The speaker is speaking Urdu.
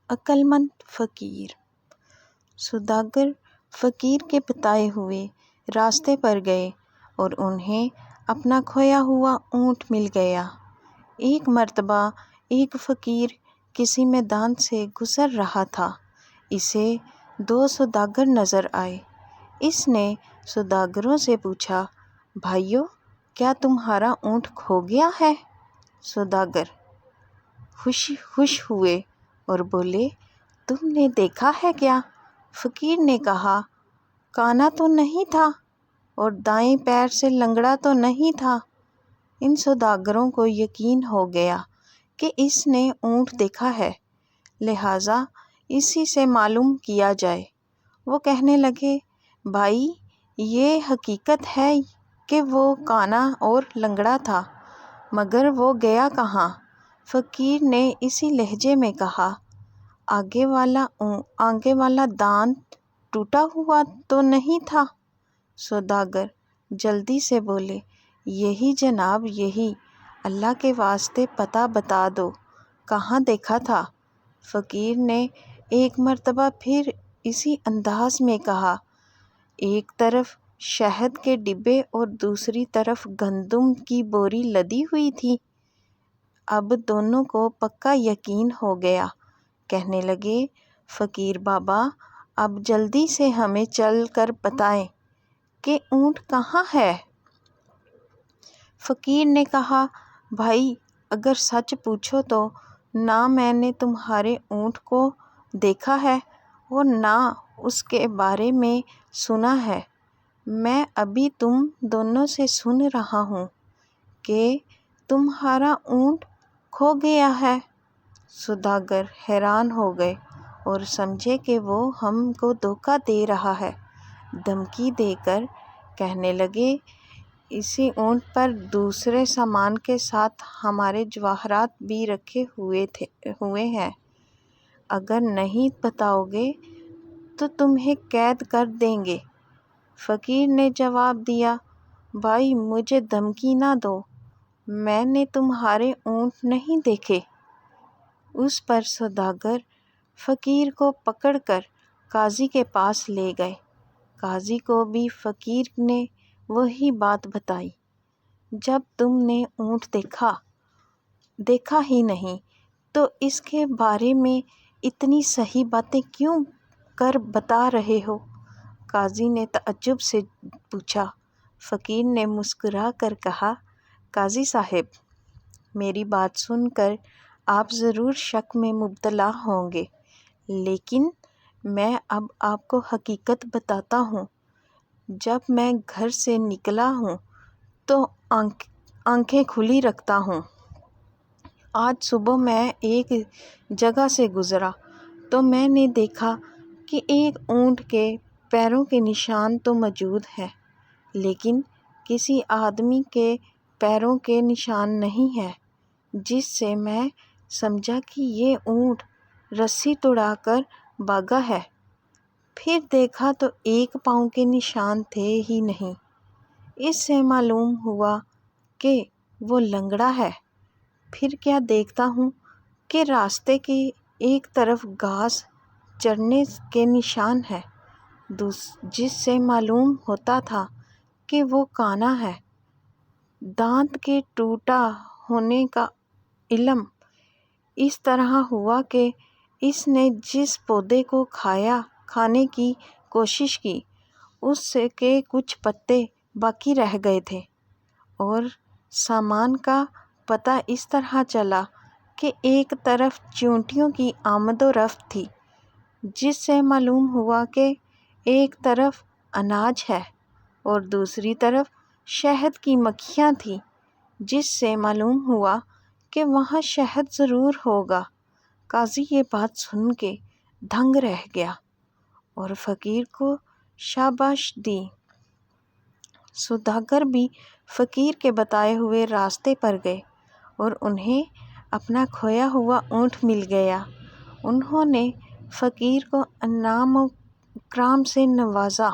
عقلمند فقیر۔ سوداگر فقیر کے بتائے ہوئے راستے پر گئے اور انہیں اپنا کھویا ہوا اونٹ مل گیا۔ ایک مرتبہ ایک فقیر کسی میدان سے گزر رہا تھا۔ اسے دو سوداگر نظر آئے۔ اس نے سوداگروں سے پوچھا، بھائیو، کیا تمہارا اونٹ کھو گیا ہے؟ سوداگر خوش ہوئے اور بولے، تم نے دیکھا ہے کیا؟ فقیر نے کہا، کانا تو نہیں تھا اور دائیں پیر سے لنگڑا تو نہیں تھا۔ ان سوداگروں کو یقین ہو گیا کہ اس نے اونٹ دیکھا ہے، لہٰذا اسی سے معلوم کیا جائے۔ وہ کہنے لگے، بھائی، یہ حقیقت ہے کہ وہ کانا اور لنگڑا تھا، مگر وہ گیا کہاں؟ فقیر نے اسی لہجے میں کہا، آگے والا دانت ٹوٹا ہوا تو نہیں تھا؟ سوداگر جلدی سے بولے، یہی جناب، یہی۔ اللہ کے واسطے پتہ بتا دو، کہاں دیکھا تھا؟ فقیر نے ایک مرتبہ پھر اسی انداز میں کہا، ایک طرف شہد کے ڈبے اور دوسری طرف گندم کی بوری لدی ہوئی تھی۔ اب دونوں کو پکا یقین ہو گیا۔ کہنے لگے، فقیر بابا، اب جلدی سے ہمیں چل کر بتائیں کہ اونٹ کہاں ہے؟ فقیر نے کہا، بھائی، اگر سچ پوچھو تو نہ میں نے تمہارے اونٹ کو دیکھا ہے اور نہ اس کے بارے میں سنا ہے۔ میں ابھی تم دونوں سے سن رہا ہوں کہ تمہارا اونٹ کھو گیا ہے۔ سوداگر حیران ہو گئے اور سمجھے کہ وہ ہم کو دھوکہ دے رہا ہے۔ دھمکی دے کر کہنے لگے، اسی اونٹ پر دوسرے سامان کے ساتھ ہمارے جواہرات بھی رکھے ہوئے ہیں، اگر نہیں بتاؤ گے تو تمہیں قید کر دیں گے۔ فقیر نے جواب دیا، بھائی، مجھے دھمکی نہ دو، میں نے تمہارے اونٹ نہیں دیکھے۔ اس پر سوداگر فقیر کو پکڑ کر قاضی کے پاس لے گئے۔ قاضی کو بھی فقیر نے وہی بات بتائی۔ جب تم نے اونٹ دیکھا ہی نہیں تو اس کے بارے میں اتنی صحیح باتیں کیوں کر بتا رہے ہو؟ قاضی نے تعجب سے پوچھا۔ فقیر نے مسکرا کر کہا، قاضی صاحب، میری بات سن کر آپ ضرور شک میں مبتلا ہوں گے، لیکن میں اب آپ کو حقیقت بتاتا ہوں۔ جب میں گھر سے نکلا ہوں تو آنکھیں کھلی رکھتا ہوں۔ آج صبح میں ایک جگہ سے گزرا تو میں نے دیکھا کہ ایک اونٹ کے پیروں کے نشان تو موجود ہیں، لیکن کسی آدمی کے پیروں کے نشان نہیں ہیں، جس سے میں سمجھا کہ یہ اونٹ رسی توڑا کر بھاگا ہے۔ پھر دیکھا تو ایک پاؤں کے نشان تھے ہی نہیں۔ اس سے معلوم ہوا کہ وہ لنگڑا ہے۔ پھر کیا دیکھتا ہوں کہ راستے کی ایک طرف گھاس چرنے کے نشان ہیں، جس سے معلوم ہوتا تھا کہ وہ کانا ہے۔ دانت کے ٹوٹا ہونے کا علم اس طرح ہوا کہ اس نے جس پودے کو کھانے کی کوشش کی، اس کے کچھ پتے باقی رہ گئے تھے، اور سامان کا پتہ اس طرح چلا کہ ایک طرف چیونٹیوں کی آمد و رفت تھی، جس سے معلوم ہوا کہ ایک طرف اناج ہے اور دوسری طرف شہد کی مکھیاں تھیں، جس سے معلوم ہوا کہ وہاں شہد ضرور ہوگا۔ قاضی یہ بات سن کے دنگ رہ گیا اور فقیر کو شاباشی دی۔ سوداگر بھی فقیر کے بتائے ہوئے راستے پر گئے اور انہیں اپنا کھویا ہوا اونٹ مل گیا۔ انہوں نے فقیر کو انعام و اکرام سے نوازا۔